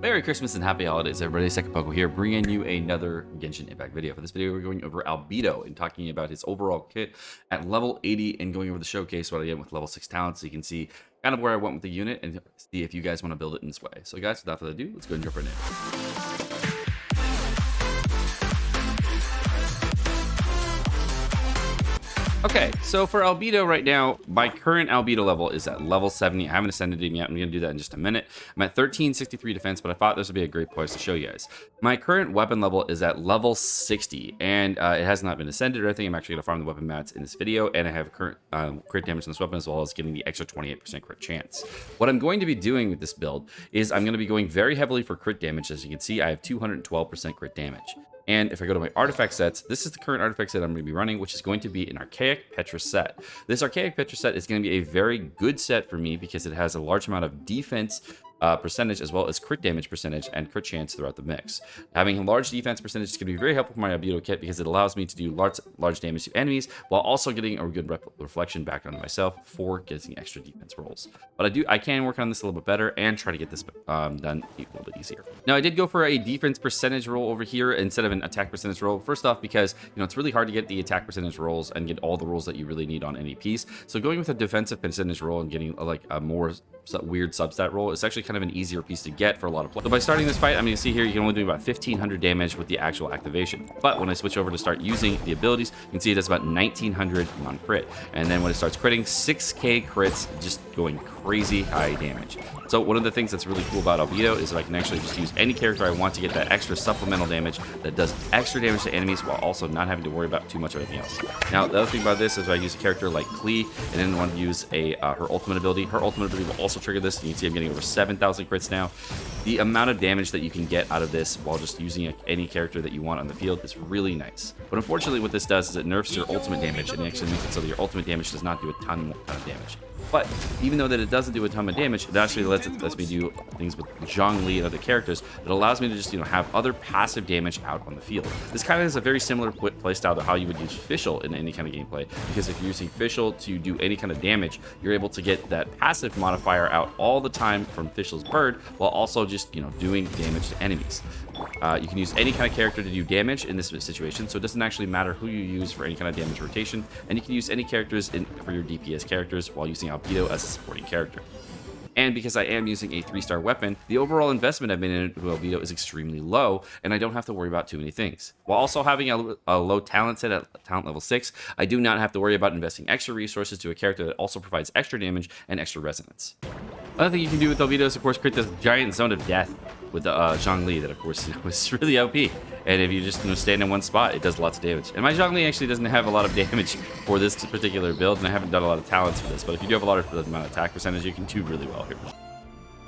Merry Christmas and Happy Holidays, everybody. Sekapoko here, bringing you another Genshin Impact video. For this video, we're going over Albedo and talking about his overall kit at level 80 and going over the showcase, what I get with level 6 talents, so you can see kind of where I went with the unit and see if you guys want to build it in this way. So guys, without further ado, let's go and jump right in. Okay, so for Albedo right now, my current Albedo level is at level 70. I haven't ascended him yet. I'm going to do that in just a minute. I'm at 1363 defense, but I thought this would be a great place to show you guys. My current weapon level is at level 60, and it has not been ascended or anything. I'm actually going to farm the weapon mats in this video, and I have current crit damage on this weapon as well as getting the extra 28% crit chance. What I'm going to be doing with this build is I'm going to be going very heavily for crit damage. As you can see, I have 212% crit damage. And if I go to my artifact sets, this is the current artifact set I'm going to be running, which is going to be an Archaic Petra set. This Archaic Petra set is going to be a very good set for me because it has a large amount of defense percentage as well as crit damage percentage and crit chance throughout the mix. Having a large defense percentage is going to be very helpful for my Albedo kit because it allows me to do large damage to enemies while also getting a good reflection back onto myself for getting extra defense rolls. But I can work on this a little bit better and try to get this done a little bit easier. Now I did go for a defense percentage roll over here instead of an attack percentage roll. First off, because it's really hard to get the attack percentage rolls and get all the rolls that you really need on any piece. So going with a defensive percentage roll and getting like a more weird substat roll is actually kind of an easier piece to get for a lot of players. So by starting this fight, I'm going to see here you can only do about 1500 damage with the actual activation. But when I switch over to start using the abilities, you can see it does about 1900 on crit. And then when it starts critting, 6k crits, just going crazy high damage. So one of the things that's really cool about Albedo is that I can actually just use any character I want to get that extra supplemental damage that does extra damage to enemies while also not having to worry about too much of anything else. Now, the other thing about this is I use a character like Klee and then want to use her ultimate ability. Her ultimate ability will also trigger this. You can see I'm getting over 7,000 crits now. The amount of damage that you can get out of this while just using any character that you want on the field is really nice. But unfortunately, what this does is it nerfs your ultimate damage and it actually makes it so that your ultimate damage does not do a ton of damage. But even though that it doesn't do a ton of damage, it actually lets me do things with Zhongli and other characters that allows me to just have other passive damage out on the field. This kind of is a very similar playstyle to how you would use Fischl in any kind of gameplay, because if you're using Fischl to do any kind of damage, you're able to get that passive modifier out all the time from Fischl's bird while also just doing damage to enemies. You can use any kind of character to do damage in this situation, so it doesn't actually matter who you use for any kind of damage rotation, and you can use any characters for your DPS characters while using Albedo as a supporting character. And because I am using a 3-star weapon, the overall investment I've been in Albedo is extremely low, and I don't have to worry about too many things. While also having a low talent set at talent level 6, I do not have to worry about investing extra resources to a character that also provides extra damage and extra resonance. Another thing you can do with Albedo is, of course, create this giant zone of death with the Zhongli that, of course, was really OP. And if you just stand in one spot, it does lots of damage. And my Zhongli actually doesn't have a lot of damage for this particular build, and I haven't done a lot of talents for this. But if you do have a lot of amount of attack percentage, you can do really well here.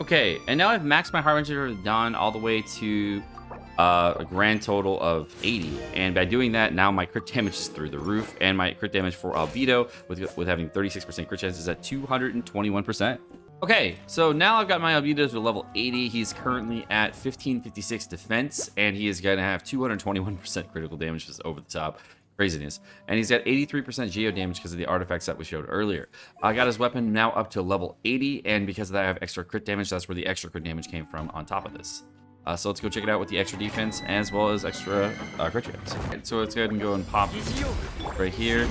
Okay, and now I've maxed my Harbinger of Dawn all the way to a grand total of 80. And by doing that, now my crit damage is through the roof, and my crit damage for Albedo, with having 36% crit chance, is at 221%. Okay, so now I've got my Albedo to level 80. He's currently at 1556 defense, and he is going to have 221% critical damage, just over the top. Craziness. And he's got 83% Geo damage because of the artifacts that we showed earlier. I got his weapon now up to level 80, and because of that I have extra crit damage. That's where the extra crit damage came from on top of this. So let's go check it out with the extra defense as well as extra crit chance. Right, so let's go ahead and go and pop right here.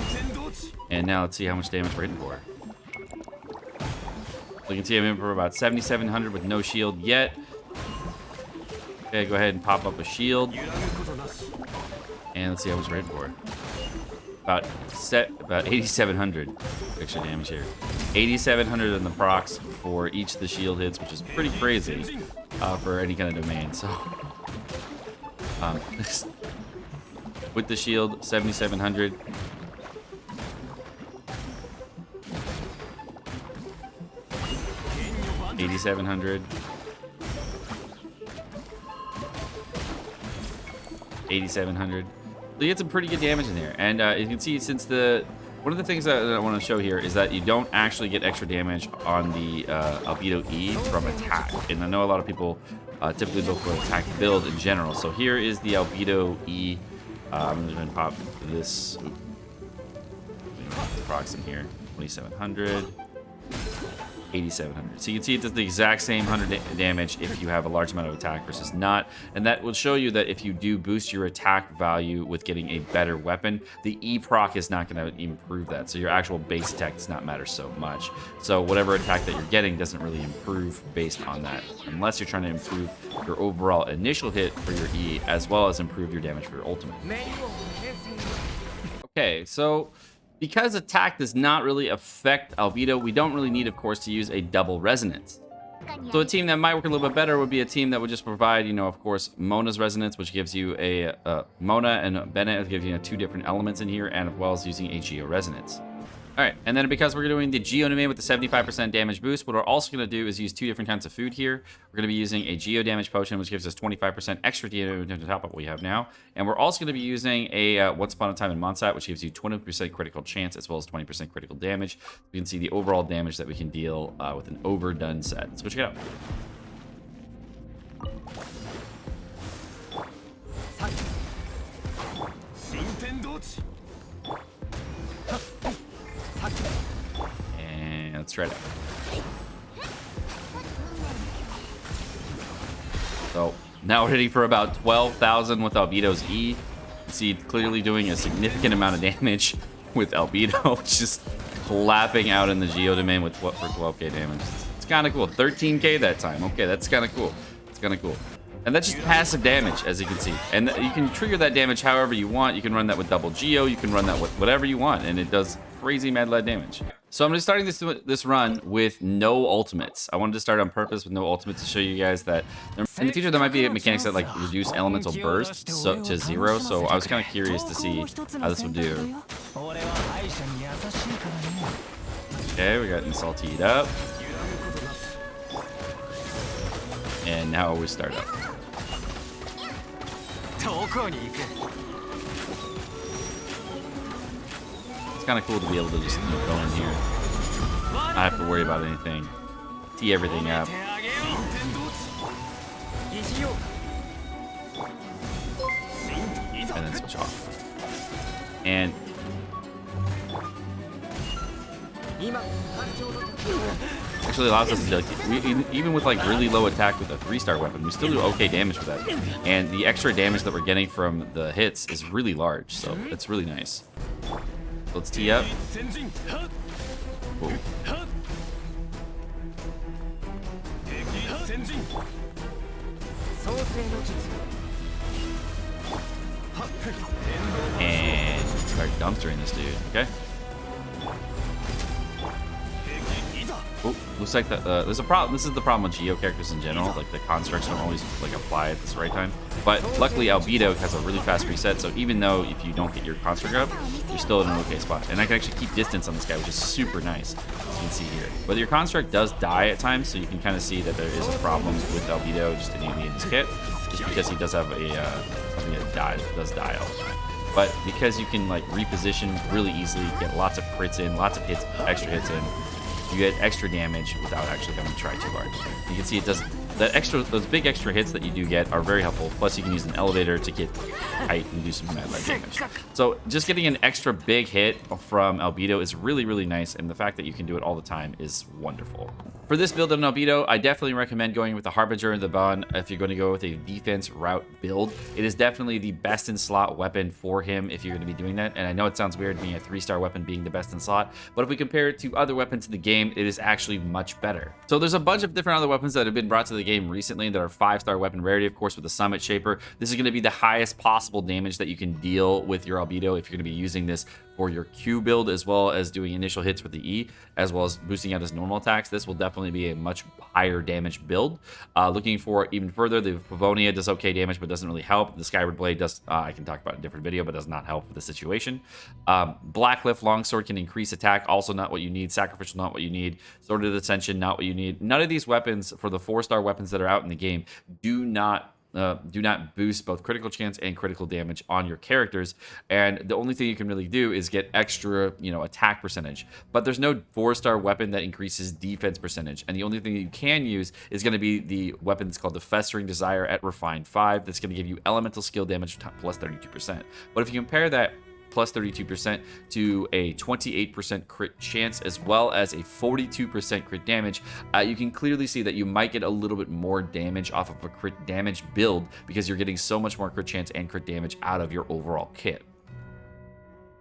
And now let's see how much damage we're hitting for. So you can see I'm in for about 7,700 with no shield yet. Okay, go ahead and pop up a shield. And let's see how much we're hitting for. About 8,700 extra damage here. 8,700 on the procs for each of the shield hits, which is pretty crazy for any kind of domain. So with the shield, 7,700. 8,700. 8,700. So you get some pretty good damage in there. And you can see, since one of the things that I want to show here is that you don't actually get extra damage on the Albedo E from attack. And I know a lot of people typically go for attack build in general. So here is the Albedo E. I'm going to pop this. Procs in here. 2,700. 8,700. So you can see it does the exact same 100 damage if you have a large amount of attack versus not. And that will show you that if you do boost your attack value with getting a better weapon, the E proc is not going to improve that. So your actual base attack does not matter so much. So whatever attack that you're getting doesn't really improve based on that, unless you're trying to improve your overall initial hit for your E, as well as improve your damage for your ultimate. Okay, so because attack does not really affect Albedo, we don't really need, of course, to use a double resonance. So a team that might work a little bit better would be a team that would just provide, you know, of course, Mona's resonance, which gives you a Mona, and Bennett gives you 2 different elements in here, and as well as using a Geo resonance. All right, and then because we're doing the Geo Dmg with the 75% damage boost, what we're also going to do is use 2 different kinds of food here. We're going to be using a Geo damage potion, which gives us 25% extra damage on top of what we have now. And we're also going to be using a Once Upon a Time in Monsat, which gives you 20% critical chance as well as 20% critical damage. You can see the overall damage that we can deal with an overdone set. Let's go check it out. And let's try it out. So now we're hitting for about 12,000 with Albedo's E. You see clearly doing a significant amount of damage with Albedo, just clapping out in the Geo domain with what for 12k damage. It's kind of cool. 13k that time. Okay, that's kind of cool. It's kind of cool. And that's just passive damage, as you can see. And you can trigger that damage however you want. You can run that with double Geo. You can run that with whatever you want, and it does crazy mad lead damage. So I'm just starting this run with no ultimates. I wanted to start on purpose with no ultimates to show you guys that in the future there might be mechanics that like reduce elemental burst to 0. So I was kind of curious to see how this would do. Okay, we got Insulted up. And now we start up. It's kind of cool to be able to just go in here. Not have to worry about anything. Tee everything up. And then switch off. And actually allows us to, even with like really low attack with a 3-star weapon, we still do okay damage with that. And the extra damage that we're getting from the hits is really large, so it's really nice. So let's tee up. Whoa. And start dumpstering this dude, okay? Oh, looks like there's a problem. This is the problem with Geo characters in general. Like the constructs don't always like apply at this right time. But luckily, Albedo has a really fast reset. So even though if you don't get your construct up, you're still in an okay spot. And I can actually keep distance on this guy, which is super nice, as you can see here. But your construct does die at times, so you can kind of see that there is a problem with Albedo just innately in his kit, just because he does have a something that does die all the time. But because you can like reposition really easily, get lots of crits in, lots of hits, extra hits in. You get extra damage without actually having to try too hard. You can see it does that extra, those big extra hits that you do get are very helpful. Plus you can use an elevator to get height and do some mad light damage. So just getting an extra big hit from Albedo is really, really nice. And the fact that you can do it all the time is wonderful. For this build on Albedo, I definitely recommend going with the Harbinger and the Bon if you're going to go with a defense route build. It is definitely the best in slot weapon for him if you're going to be doing that. And I know it sounds weird being a 3-star weapon being the best in slot, but if we compare it to other weapons in the game, it is actually much better. So there's a bunch of different other weapons that have been brought to the game recently that are 5-star weapon rarity, of course, with the Summit Shaper. This is going to be the highest possible damage that you can deal with your Albedo if you're going to be using this for your Q build, as well as doing initial hits with the E, as well as boosting out his normal attacks. This will definitely be a much higher damage build. Looking for even further, the Pavonia does okay damage, but doesn't really help. The Skyward Blade does, I can talk about in a different video, but does not help with the situation. Blacklift Longsword can increase attack, also not what you need. Sacrificial, not what you need. Sword of Ascension, not what you need. None of these weapons, for the 4-star weapons that are out in the game, do not boost both critical chance and critical damage on your characters, and the only thing you can really do is get extra, attack percentage. But there's no 4-star weapon that increases defense percentage, and the only thing that you can use is going to be the weapon that's called the Festering Desire at Refined 5. That's going to give you elemental skill damage plus 32%. But if you compare that plus 32% to a 28% crit chance, as well as a 42% crit damage, you can clearly see that you might get a little bit more damage off of a crit damage build because you're getting so much more crit chance and crit damage out of your overall kit.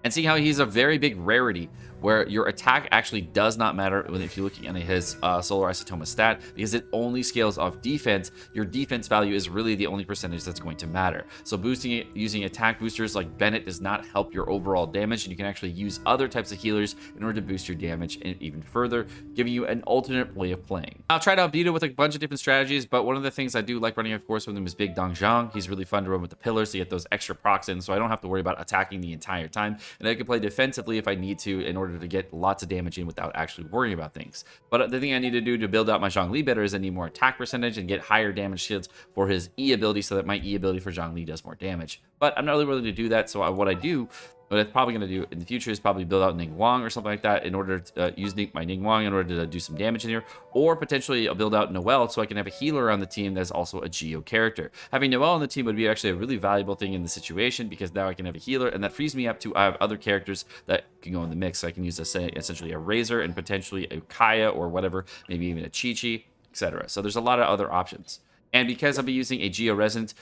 And see how he's a very big rarity where your attack actually does not matter if you're looking at his Solar Isotoma stat, because it only scales off defense. Your defense value is really the only percentage that's going to matter. So boosting it using attack boosters like Bennett does not help your overall damage, and you can actually use other types of healers in order to boost your damage even further, giving you an alternate way of playing. I've tried Albedo with a bunch of different strategies, but one of the things I do like running, of course, with him is Big Dongjang. He's really fun to run with the pillars to get those extra procs in, so I don't have to worry about attacking the entire time, and I can play defensively if I need to in order to get lots of damage in without actually worrying about things. But the thing I need to do to build out my Zhongli better is I need more attack percentage and get higher damage shields for his E ability so that my E ability for Zhongli does more damage. But I'm not really willing to do that, so what I'm probably going to do in the future is probably build out Ning Wang or something like that in order to use my Ning Wang in order to do some damage in here, or potentially I'll build out Noelle so I can have a healer on the team that's also a Geo character. Having Noelle on the team would be actually a really valuable thing in the situation, because now I can have a healer, and that frees me up to have other characters that can go in the mix. So I can use essentially a Razor and potentially a Kaya or whatever, maybe even a Chi-Chi, etc. So there's a lot of other options. And because I'll be using a Geo Resonance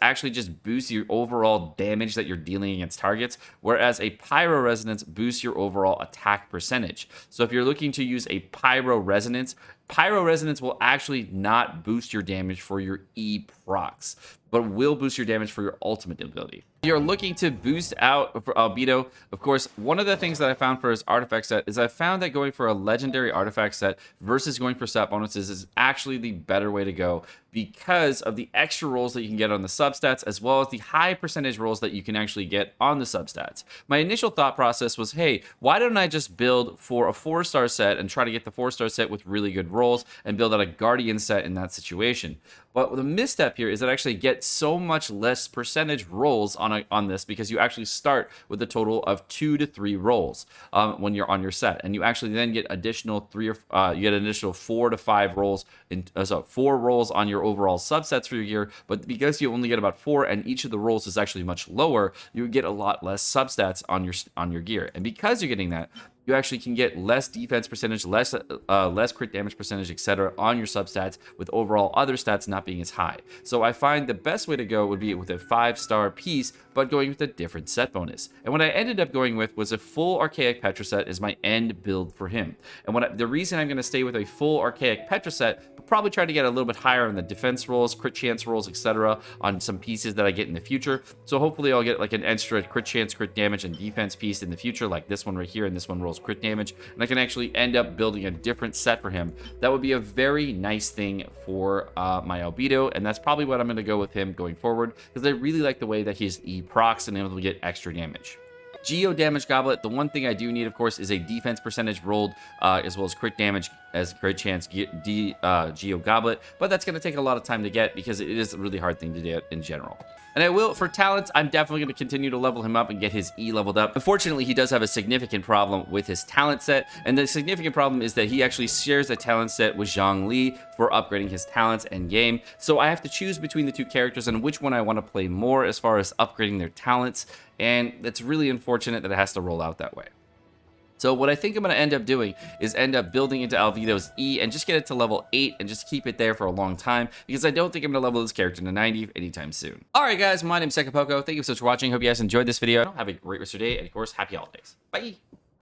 actually just boosts your overall damage that you're dealing against targets, whereas a Pyro Resonance boosts your overall attack percentage. So if you're looking to use a Pyro Resonance will actually not boost your damage for your E procs, but will boost your damage for your ultimate ability. If you're looking to boost out for Albedo, of course, one of the things that I found for his artifact set is I found that going for a legendary artifact set versus going for stat bonuses is actually the better way to go, because of the extra rolls that you can get on the substats, as well as the high percentage rolls that you can actually get on the substats. My initial thought process was, hey, why don't I just build for a 4-star set and try to get the 4-star set with really good rolls and build out a Guardian set in that situation? But the misstep here is that I actually get so much less percentage rolls on this, because you actually start with a total of 2 to 3 rolls when you're on your set, and you actually then get additional 4 to 5 rolls, 4 rolls on your overall subsets for your gear. But because you only get about 4, and each of the rolls is actually much lower, you get a lot less substats on your gear. And because you're getting that, you actually can get less defense percentage, less crit damage percentage, etc. on your substats, with overall other stats not being as high. So I find the best way to go would be with a 5-star piece, but going with a different set bonus. And what I ended up going with was a full Archaic Petra set as my end build for him. And the reason I'm going to stay with a full Archaic Petra set, but probably try to get a little bit higher on the defense rolls, crit chance rolls, etc. on some pieces that I get in the future. So hopefully I'll get like an extra crit chance, crit damage, and defense piece in the future, like this one right here, and this one rolls crit damage, and I can actually end up building a different set for him. That would be a very nice thing for my Albedo, and that's probably what I'm going to go with him going forward, because I really like the way that he's E procs and able to get extra damage. Geo Dmg Goblet, the one thing I do need, of course, is a defense percentage rolled, as well as crit damage as crit chance Geo Goblet, but that's going to take a lot of time to get, because it is a really hard thing to do in general. And I will, for talents, I'm definitely going to continue to level him up and get his E leveled up. Unfortunately, he does have a significant problem with his talent set, and the significant problem is that he actually shares a talent set with Zhongli for upgrading his talents and game. So I have to choose between the two characters and which one I want to play more as far as upgrading their talents, and it's really unfortunate that it has to roll out that way. So what I think I'm going to end up doing is end up building into Albedo's E and just get it to level 8 and just keep it there for a long time, because I don't think I'm going to level this character to 90 anytime soon. Alright guys, my name is Sekapoko. Thank you so much for watching. Hope you guys enjoyed this video. Have a great rest of your day, and of course, happy holidays. Bye!